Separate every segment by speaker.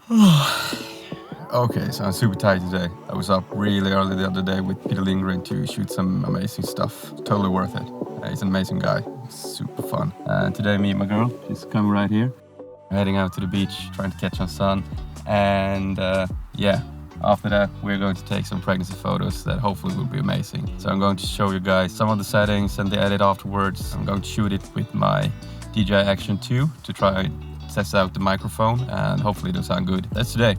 Speaker 1: Okay, so I'm super tired today. I was up really early the other day with Peter Lindgren to shoot some amazing stuff. Totally worth it. He's an amazing guy. It's super fun. And today I meet my girl. She's coming right here. We're heading out to the beach, trying to catch some sun. And yeah, after that we're going to take some pregnancy photos that hopefully will be amazing. So I'm going to show you guys some of the settings and the edit afterwards. I'm going to shoot it with my DJI Action 2 to try test out the microphone, and hopefully it'll sound good. That's today.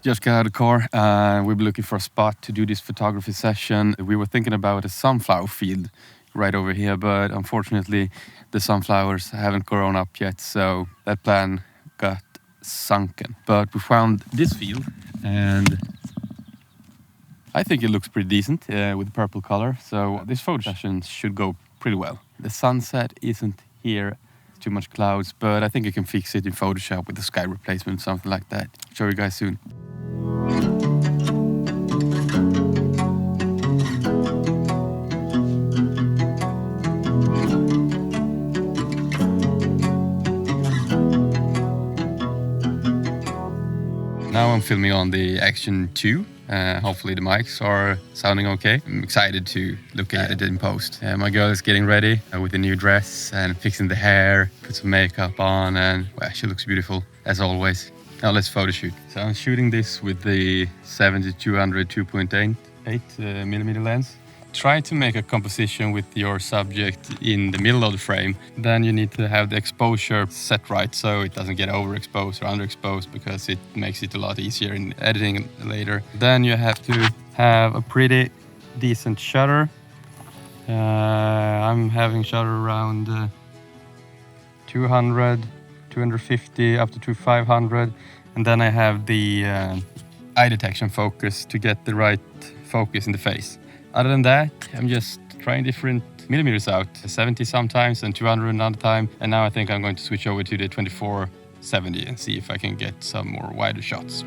Speaker 1: Just got out of the car and we've been looking for a spot to do this photography session. We were thinking about a sunflower field right over here, but unfortunately the sunflowers haven't grown up yet, so that plan got sunken. But we found this field and I think it looks pretty decent with the purple color, so this photo session should go pretty well. The sunset isn't here, too much clouds, but I think I can fix it in Photoshop with the sky replacement, something like that. Show you guys soon. Now I'm filming on the Action 2. Hopefully the mics are sounding okay. I'm excited to look at it in post. My girl is getting ready with a new dress and fixing the hair, put some makeup on, and well, she looks beautiful as always. Now let's photo shoot. So I'm shooting this with the 70-200 2.8 millimeter lens. Try to make a composition with your subject in the middle of the frame. Then you need to have the exposure set right so it doesn't get overexposed or underexposed, because it makes it a lot easier in editing later. Then you have to have a pretty decent shutter. I'm having shutter around 200, 250 up to 500. And then I have the eye detection focus to get the right focus in the face. Other than that, I'm just trying different millimeters out, 70 sometimes and 200 another time. And now I think I'm going to switch over to the 24-70 and see if I can get some more wider shots.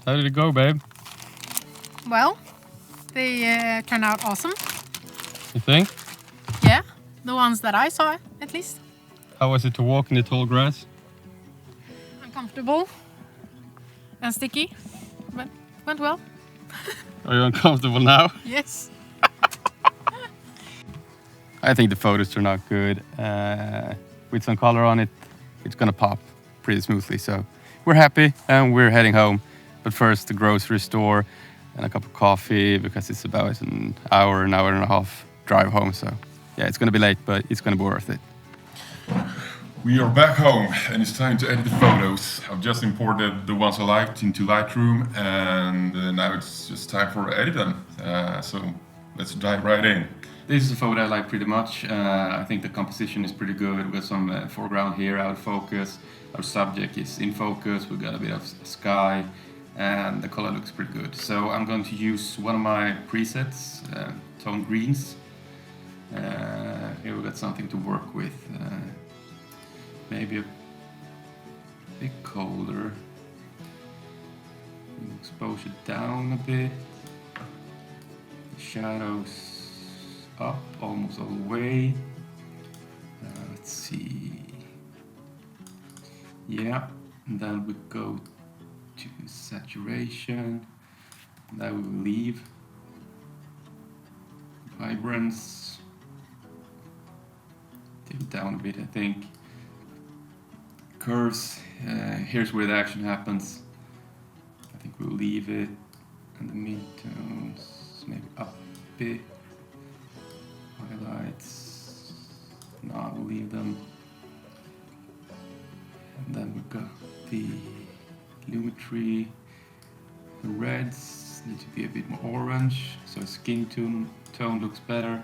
Speaker 1: How did it go, babe?
Speaker 2: Well, they turned out awesome.
Speaker 1: You think?
Speaker 2: Yeah, the ones that I saw, at least.
Speaker 1: How was it to walk in the tall grass?
Speaker 2: Uncomfortable and sticky, but went well.
Speaker 1: Are you uncomfortable now?
Speaker 2: Yes.
Speaker 1: I think the photos turned out good. With some color on it, it's gonna pop pretty smoothly. So we're happy and we're heading home. But first, the grocery store and a cup of coffee, because it's about an hour and a half drive home. So yeah, it's gonna be late, but it's gonna be worth it.
Speaker 3: We are back home and it's time to edit the photos. I've just imported the ones I liked into Lightroom, and now it's just time for editing. So let's dive right in.
Speaker 1: This is a photo I like pretty much. I think the composition is pretty good. We've got some foreground here out of focus. Our subject is in focus. We've got a bit of sky, and the color looks pretty good. So I'm going to use one of my presets, tone greens. Here we've got something to work with. Maybe a bit colder. Exposure down a bit. Shadows up almost all the way. Let's see. Yeah, and then we go to saturation. That we will leave. Vibrance. Take it down a bit, I think. Curves. Here's where the action happens. I think we'll leave it. And the midtones maybe up a bit. Highlights. No, we'll leave them. And then we've got the lumetri. The reds need to be a bit more orange, so skin tone looks better.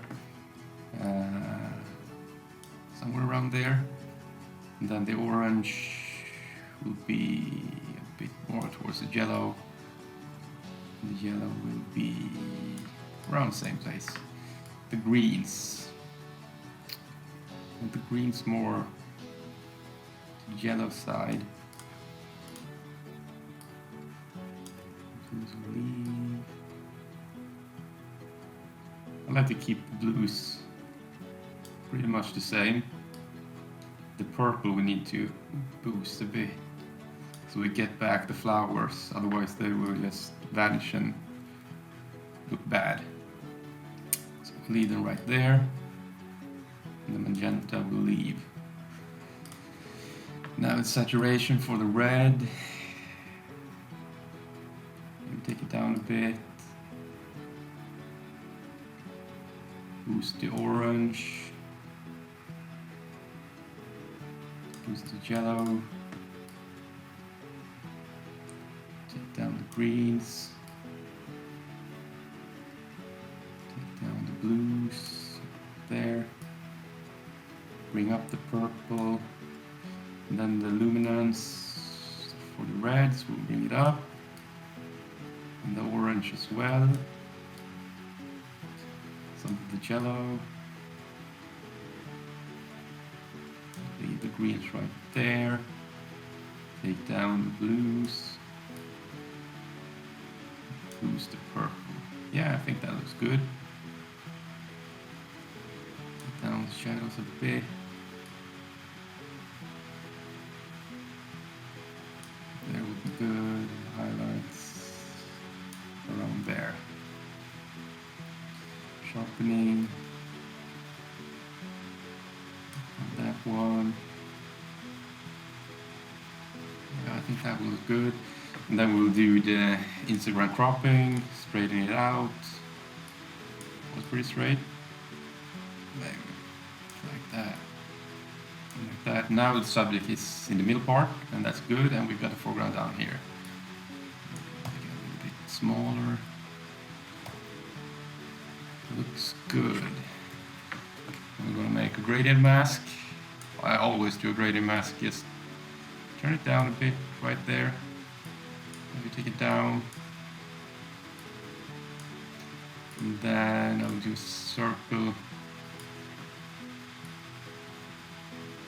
Speaker 1: somewhere around there. And then the orange will be a bit more towards the yellow. And the yellow will be around the same place. The greens. And the greens more to the yellow side. I like to keep the blues pretty much the same. The purple we need to boost a bit so we get back the flowers, otherwise they will just vanish and look bad. So we'll leave them right there, and the magenta will leave. Now it's saturation for the red. Maybe take it down a bit. Boost the orange. Boost the yellow. Take down the greens. Take down the blues. There. Bring up the purple. And then the luminance for the reds, we'll bring it up. And the orange as well. Some of the yellow. Leave the greens right there. Take down the blues. Boost the purple. Yeah, I think that looks good. Take down the shadows a bit. There would be good. Highlights around there. Sharpening on that one. Yeah, I think that will look good. And then we'll do the Instagram cropping, straighten it out. Was pretty straight. Maybe like that. Like that. Now the subject is in the middle part, and that's good. And we've got the foreground down here. Make it a little bit smaller. Looks good. We're going to make a gradient mask. I always do a gradient mask. Just turn it down a bit right there. Maybe take it down. And then I'll do a circle.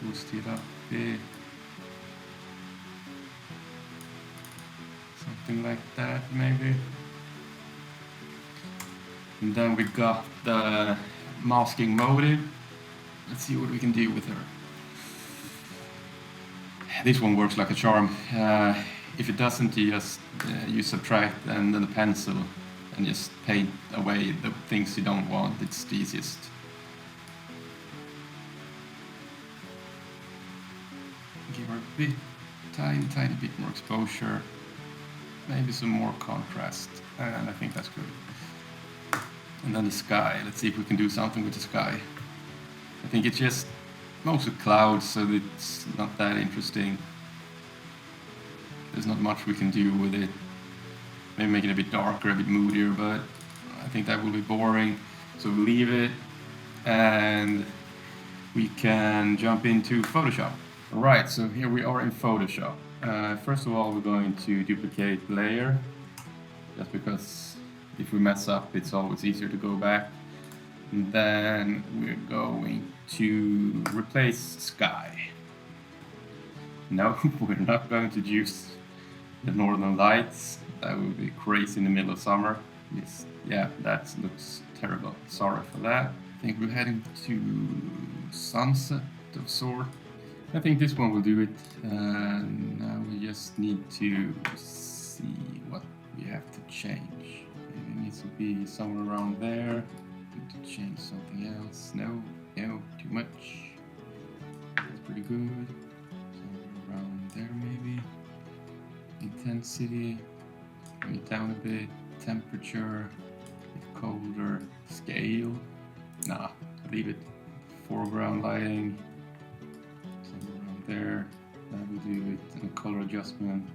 Speaker 1: Boost it up a bit. Something like that maybe. And then we got the masking motive. Let's see what we can do with her. This one works like a charm. If it doesn't, you just you subtract and then the pencil and just paint away the things you don't want. It's the easiest. Give her a bit, tiny bit more exposure. Maybe some more contrast. And I think that's good. And then the sky. Let's see if we can do something with the sky. I think it's just mostly clouds, so it's not that interesting. There's not much we can do with it. Maybe make it a bit darker, a bit moodier, but I think that will be boring. So we'll leave it, and we can jump into Photoshop. Alright, so here we are in Photoshop. First of all, we're going to duplicate layer, just because if we mess up, it's always easier to go back. And then we're going to replace sky. No, we're not going to use the northern lights. That would be crazy in the middle of summer. Yeah, that looks terrible. Sorry for that. I think we're heading to sunset of sort. I think this one will do it. Now we just need to see what we have to change. Maybe it needs to be somewhere around there. Need to change something else. No, too much. That's pretty good. Somewhere around there maybe. Intensity. Bring it down a bit. Temperature. A bit colder. Scale. Nah, leave it. Foreground lighting. Somewhere around there. That will do it. And color adjustment.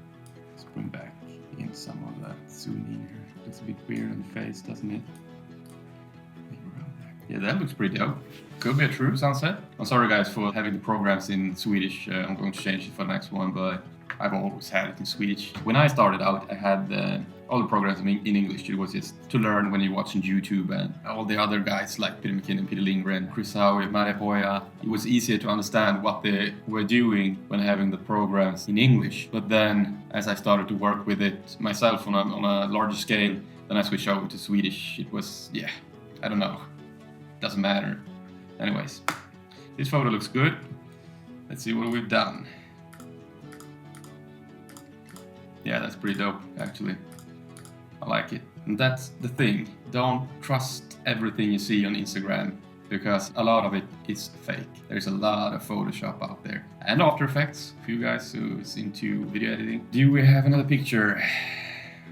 Speaker 1: Let's bring back in some of that zoom in here. Looks a bit weird on the face, doesn't it? Maybe around there. Yeah, that looks pretty dope. Could be a true sunset. I'm sorry guys for having the programs in Swedish. I'm going to change it for the next one, but I've always had it in Swedish. When I started out, I had all the programs in English. It was just to learn when you're watching YouTube, and all the other guys like Peter McKinnon, Peter Lindgren, Chris Howe, Mare Hoya. It was easier to understand what they were doing when having the programs in English. But then, as I started to work with it myself on a larger scale, then I switched over to Swedish. It was, yeah, I don't know. Doesn't matter. Anyways, this photo looks good. Let's see what we've done. Yeah, that's pretty dope, actually. I like it. And that's the thing. Don't trust everything you see on Instagram, because a lot of it is fake. There's a lot of Photoshop out there. And After Effects, for you guys who's into video editing. Do we have another picture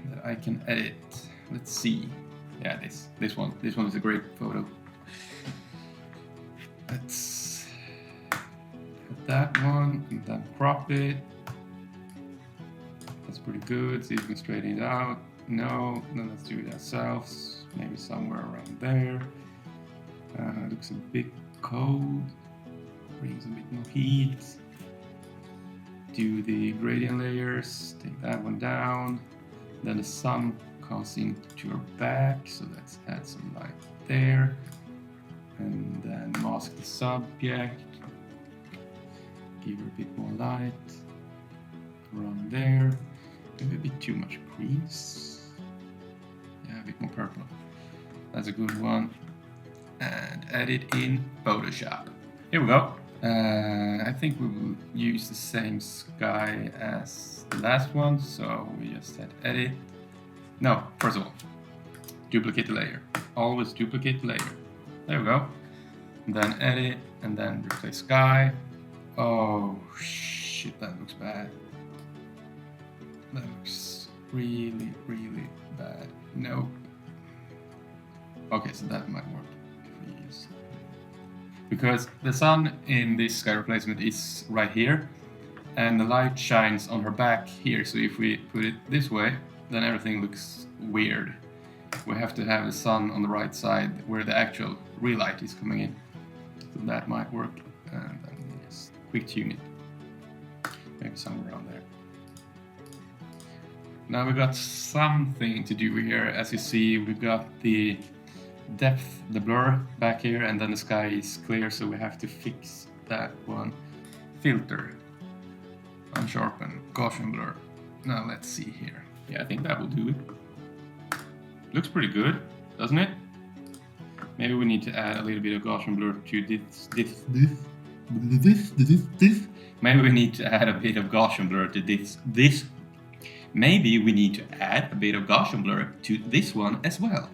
Speaker 1: that I can edit? Let's see. Yeah, this one. This one is a great photo. Let's put that one and then crop it. That's pretty good. See if we can straighten it out. No, then let's do it ourselves. Maybe somewhere around there. Looks a bit cold. Brings a bit more heat. Do the gradient layers. Take that one down. Then the sun comes into your back, so let's add some light there. And then mask the subject. Give her a bit more light. Around there. Maybe a bit too much grease. Yeah, a bit more purple. That's a good one. And edit in Photoshop. Here we go. I think we will use the same sky as the last one, so we just hit edit. No, first of all, duplicate the layer. Always duplicate the layer. There we go. And then edit, and then replace sky. Oh shit, that looks bad. That looks really, really bad. Nope. Okay, so that might work if we use. Because the sun in this sky replacement is right here, and the light shines on her back here. So if we put it this way, then everything looks weird. We have to have the sun on the right side where the actual real light is coming in. So that might work. And then just quick tune it. Maybe somewhere around there. Now we got something to do here. As you see, we got the depth, the blur back here, and then the sky is clear, so we have to fix that one. Filter, unsharpen, Gaussian blur. Now let's see here. Yeah, I think that will do it. Looks pretty good, doesn't it? Maybe we need to add a little bit of Gaussian blur to this. Maybe we need to add a bit of Gaussian blur to this. Maybe we need to add a bit of Gaussian blur to this one as well.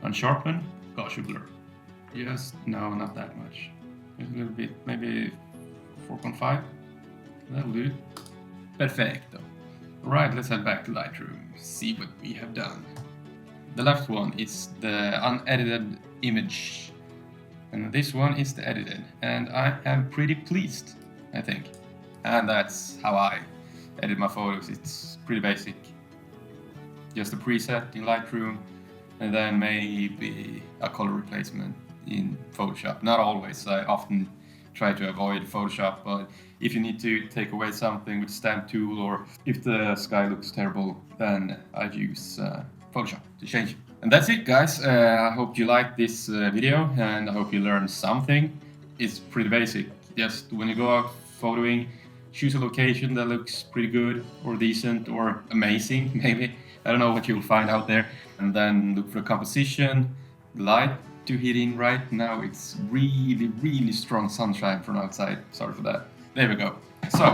Speaker 1: Unsharpen, Gaussian blur. Yes, no, not that much. A little bit, maybe 4.5. That'll do. Perfecto. Right, let's head back to Lightroom, see what we have done. The left one is the unedited image, and this one is the edited, and I am pretty pleased, I think. And that's how I edit my photos. It's pretty basic. Just a preset in Lightroom, and then maybe a color replacement in Photoshop. Not always, I often try to avoid Photoshop, but if you need to take away something with the stamp tool, or if the sky looks terrible, then I use Photoshop to change it. And that's it, guys. I hope you liked this video, and I hope you learned something. It's pretty basic. Just when you go out photoing, choose a location that looks pretty good or decent or amazing, maybe. I don't know what you'll find out there. And then look for the composition, the light to hit in right now. It's really, really strong sunshine from outside. Sorry for that. There we go. So,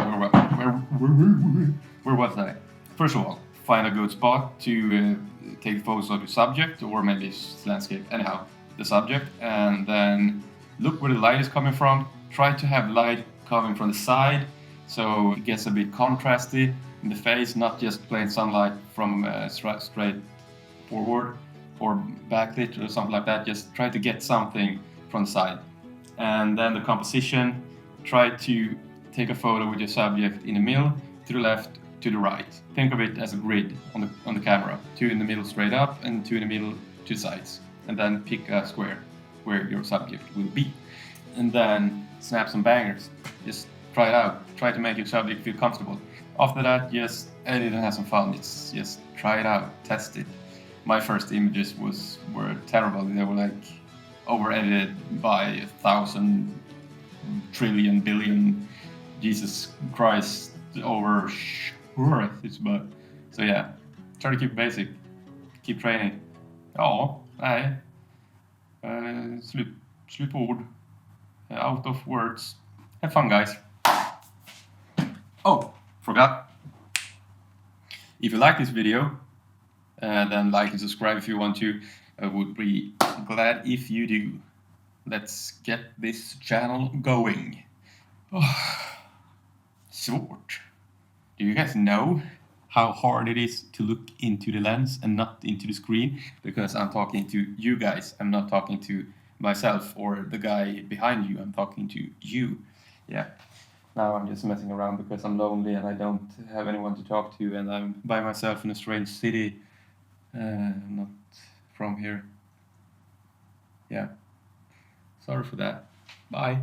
Speaker 1: where was I? First of all, find a good spot to take photos of your subject, or maybe it's landscape, anyhow, the subject. And then look where the light is coming from. Try to have light coming from the side, so it gets a bit contrasty in the face, not just plain sunlight from straight forward or backlit or something like that. Just try to get something from the side. And then the composition, try to take a photo with your subject in the middle, to the left to the right. Think of it as a grid on the camera. 2 in the middle straight up and 2 in the middle to sides. And then pick a square where your subject will be. And then snap some bangers. Just try it out. Try to make your subject feel comfortable. After that, just edit and have some fun. It's just try it out, test it. My first images were terrible. They were like over-edited by 1,000 trillion billion Jesus Christ over it's but so yeah, try to keep basic, keep training. Ja, nej. Slut på ord. Out of words. Have fun, guys. Oh, forgot. If you like this video, then like and subscribe if you want to. I would be glad if you do. Let's get this channel going. Svårt. Do you guys know how hard it is to look into the lens and not into the screen? Because I'm talking to you guys. I'm not talking to myself or the guy behind you. I'm talking to you. Yeah. Now I'm just messing around because I'm lonely and I don't have anyone to talk to, and I'm by myself in a strange city. Not from here. Yeah. Sorry for that. Bye.